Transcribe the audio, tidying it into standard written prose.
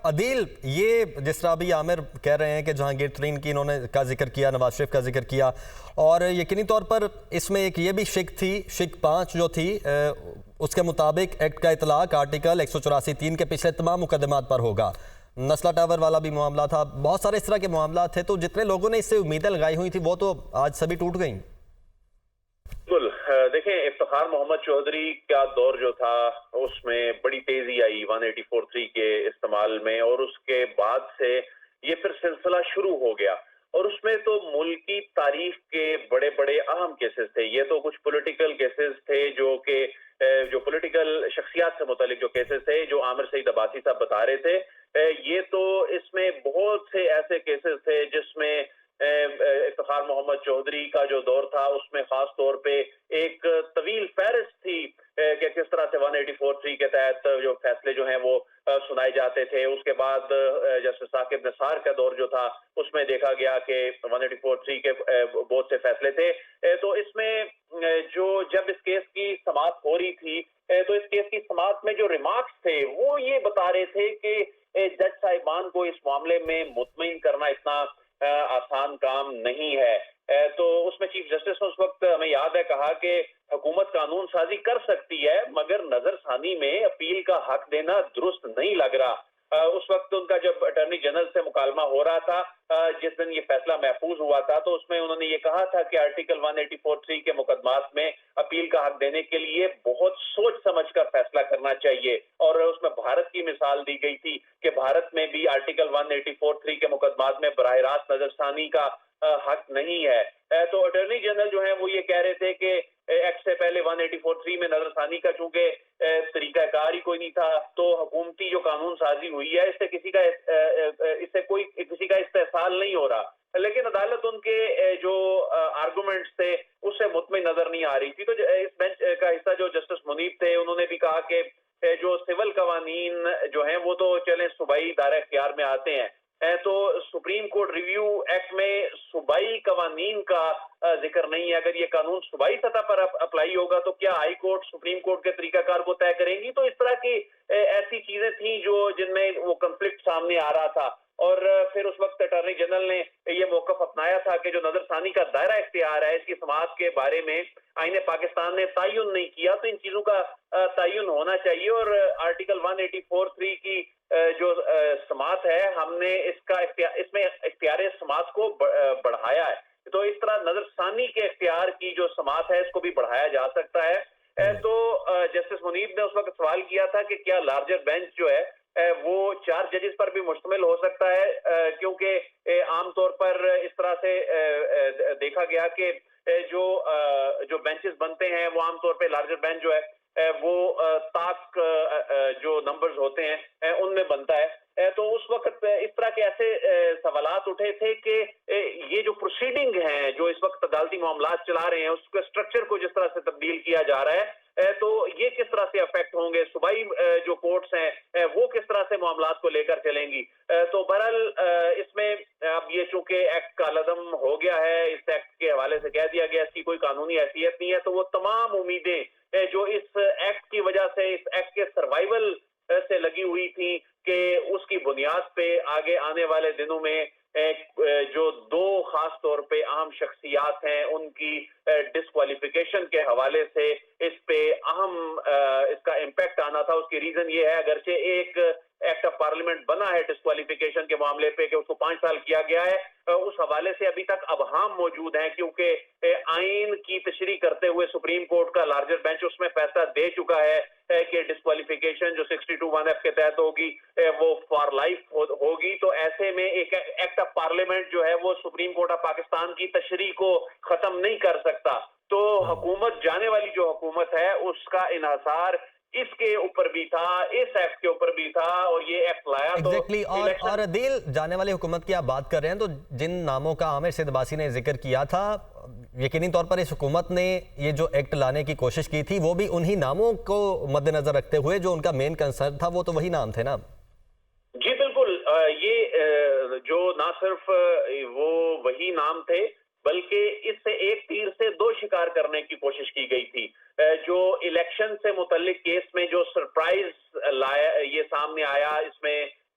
عدیل، یہ جس طرح ابھی عامر کہہ رہے ہیں کہ جہانگیر ترین کی انہوں نے کا ذکر کیا، نواز شریف کا ذکر کیا، اور یقینی طور پر اس میں ایک یہ بھی شک تھی، شک 5 جو تھی، اس کے مطابق ایکٹ کا اطلاق آرٹیکل 184(3) کے پچھلے تمام مقدمات پر ہوگا۔ نسلہ ٹاور والا بھی معاملہ تھا، بہت سارے اس طرح کے معاملات تھے، تو جتنے لوگوں نے اس سے امیدیں لگائی ہوئی تھی وہ تو آج سبھی ٹوٹ گئیں۔ بالکل، دیکھیں افتخار محمد چودھری کا دور جو تھا اس میں بڑی تیزی آئی 184(3) کے استعمال میں، اور اس کے بعد سے یہ پھر سلسلہ شروع ہو گیا، اور اس میں تو ملکی تاریخ کے بڑے بڑے اہم کیسز تھے۔ یہ تو کچھ پولیٹیکل کیسز تھے جو پولیٹیکل شخصیات سے متعلق جو کیسز تھے جو عامر سعید عباسی صاحب بتا رہے تھے۔ یہ تو اس میں بہت سے ایسے کیسز تھے جس میں افتخار محمد چودھری کا جو دور تھا اس میں خاص طور پہ ایک طویل فہرست تھی کہ کس طرح سے 184(3) کے تحت جو فیصلے جو ہیں وہ سنائے جاتے تھے۔ اس کے بعد جسٹس ثاقب نثار کا دور جو تھا اس میں دیکھا گیا کہ 184(3) کے بہت سے فیصلے تھے۔ تو اس میں جب اس کیس کی سماعت ہو رہی تھی تو اس کیس کی سماعت میں جو ریمارکس تھے وہ یہ بتا رہے تھے کہ جج صاحبان کو اس معاملے میں مطمئن کرنا اتنا آسان کام نہیں ہے۔ تو اس میں چیف جسٹس نے اس وقت ہمیں یاد ہے کہا کہ حکومت قانون سازی کر سکتی ہے مگر نظر ثانی میں اپیل کا حق دینا درست نہیں لگ رہا۔ اس وقت ان کا جب اٹارنی جنرل سے مکالمہ ہو رہا تھا جس دن یہ فیصلہ محفوظ ہوا تھا تو اس میں انہوں نے یہ کہا تھا کہ آرٹیکل 184(3) کے مقدمات میں اپیل کا حق دینے کے لیے بہت سوچ سمجھ کر فیصلہ کرنا چاہیے، اور اس میں بھارت کی مثال دی گئی تھی کہ بھارت میں بھی آرٹیکل 184(3) کے مقدمات میں براہ راست نظر ثانی کا حق نہیں ہے۔ تو اٹارنی جنرل جو ہیں وہ یہ کہہ رہے تھے کہ ایکٹ سے پہلے 184(3) میں نظر ثانی کا چونکہ طریقہ کار ہی کوئی نہیں تھا تو حکومتی جو قانون سازی ہوئی ہے اس سے کسی کا استحصال نہیں ہو رہا، لیکن عدالت ان کے جو آرگومنٹس تھے اس سے مطمئن نظر نہیں آ رہی تھی۔ تو اس بینچ کا حصہ جو جسٹس منیب تھے انہوں نے بھی کہا کہ جو سول قوانین جو ہیں وہ تو چلیں صوبائی دائرہ اختیار میں آتے ہیں، تو سپریم کورٹ ریویو ایکٹ میں صوبائی قوانین کا ذکر نہیں ہے۔ اگر یہ قانون صوبائی سطح پر اپلائی ہوگا تو کیا ہائی کورٹ سپریم کورٹ کے طریقہ کار کو طے کریں گی؟ تو اس طرح کی ایسی چیزیں تھیں جن میں وہ کنفلکٹ سامنے آ رہا تھا، اور پھر اس وقت اٹارنی جنرل نے یہ موقف اپنایا تھا کہ جو نظر ثانی کا دائرہ اختیار ہے اس کی سماعت کے بارے میں آئین پاکستان نے تعین نہیں کیا، تو ان چیزوں کا تعین ہونا چاہیے، اور آرٹیکل 184(3) کی جو سماعت ہے ہم نے اس میں اختیار سماعت کو بڑھایا ہے، تو اس طرح نظر ثانی کے اختیار کی جو سماعت ہے اس کو بھی بڑھایا جا سکتا ہے۔ تو جسٹس منیب نے اس وقت سوال کیا تھا کہ کیا لارجر بینچ جو ہے وہ 4 ججز پر بھی مشتمل ہو سکتا ہے، کیونکہ عام طور پر اس طرح سے دیکھا گیا کہ جو بینچز بنتے ہیں وہ عام طور پہ لارجر بینچ جو ہے وہ طاق جو نمبرز ہوتے ہیں ان میں بنتا ہے۔ تو اس وقت اس طرح کے ایسے سوالات اٹھے تھے کہ یہ جو پروسیڈنگ ہیں جو اس وقت عدالتی معاملات چلا رہے ہیں اس کے سٹرکچر کو جس طرح سے تبدیل کیا جا رہا ہے تو یہ کس طرح سے افیکٹ ہوں گے، صوبائی جو کورٹس ہیں وہ کس طرح سے معاملات کو لے کر چلیں گی۔ تو بہرحال اس میں اب یہ چونکہ ایکٹ کا لدم ہو گیا ہے، اس ایکٹ کے حوالے سے کہہ دیا گیا اس کی کوئی قانونی حیثیت نہیں ہے، تو وہ تمام امیدیں جو اس ایکٹ کی وجہ سے اس ایکٹ کے سروائیول سے لگی ہوئی تھی کہ اس کی بنیاد پہ آگے آنے والے دنوں میں جو 2 خاص طور پہ اہم شخصیات ہیں ان کی ڈسکوالیفیکیشن کے حوالے سے اس پہ اہم اس کا امپیکٹ آنا تھا۔ اس کی ریزن یہ ہے اگرچہ ایک ایکٹ آف پارلیمنٹ بنا ہے ڈسکوالیفیکیشن کے معاملے پہ کہ اس کو 5 سال کیا گیا ہے، اس حوالے سے ابھی تک ابہام موجود ہیں کیونکہ آئین کی تشریح کرتے ہوئے سپریم کورٹ کا لارجر بینچ اس میں فیصلہ دے چکا ہے کہ ڈسکوالیفیکیشن جو 62(1)(f) کے تحت ہوگی وہ فار لائف ہوگی۔ تو ایسے میں ایک ایکٹ آف پارلیمنٹ جو ہے وہ سپریم کورٹ آف پاکستان کی تشریح کو ختم نہیں کر سکتا، تو حکومت جانے والی جو حکومت ہے اس کا انحصار اس کے اوپر بھی تھا، اس ایکٹ کے اوپر بھی تھا، اور یہ ایکٹ لایا تو اور عدیل جانے والی حکومت کی آپ بات کر رہے ہیں تو جن ناموں کا عامر سعید عباسی نے ذکر کیا تھا یقینی طور پر اس حکومت نے یہ جو ایکٹ لانے کی کوشش کی تھی وہ بھی انہی ناموں کو مد نظر رکھتے ہوئے جو ان کا مین کنسرن تھا وہ تو وہی نام تھے نا؟ جی بالکل، یہ جو نہ صرف وہ وہی نام تھے بلکہ اس سے ایک تیر سے 2 شکار کرنے کی کوشش کی گئی تھی۔ جو الیکشن سے متعلق کیس میں جو سرپرائز یہ سامنے آیا، اس میں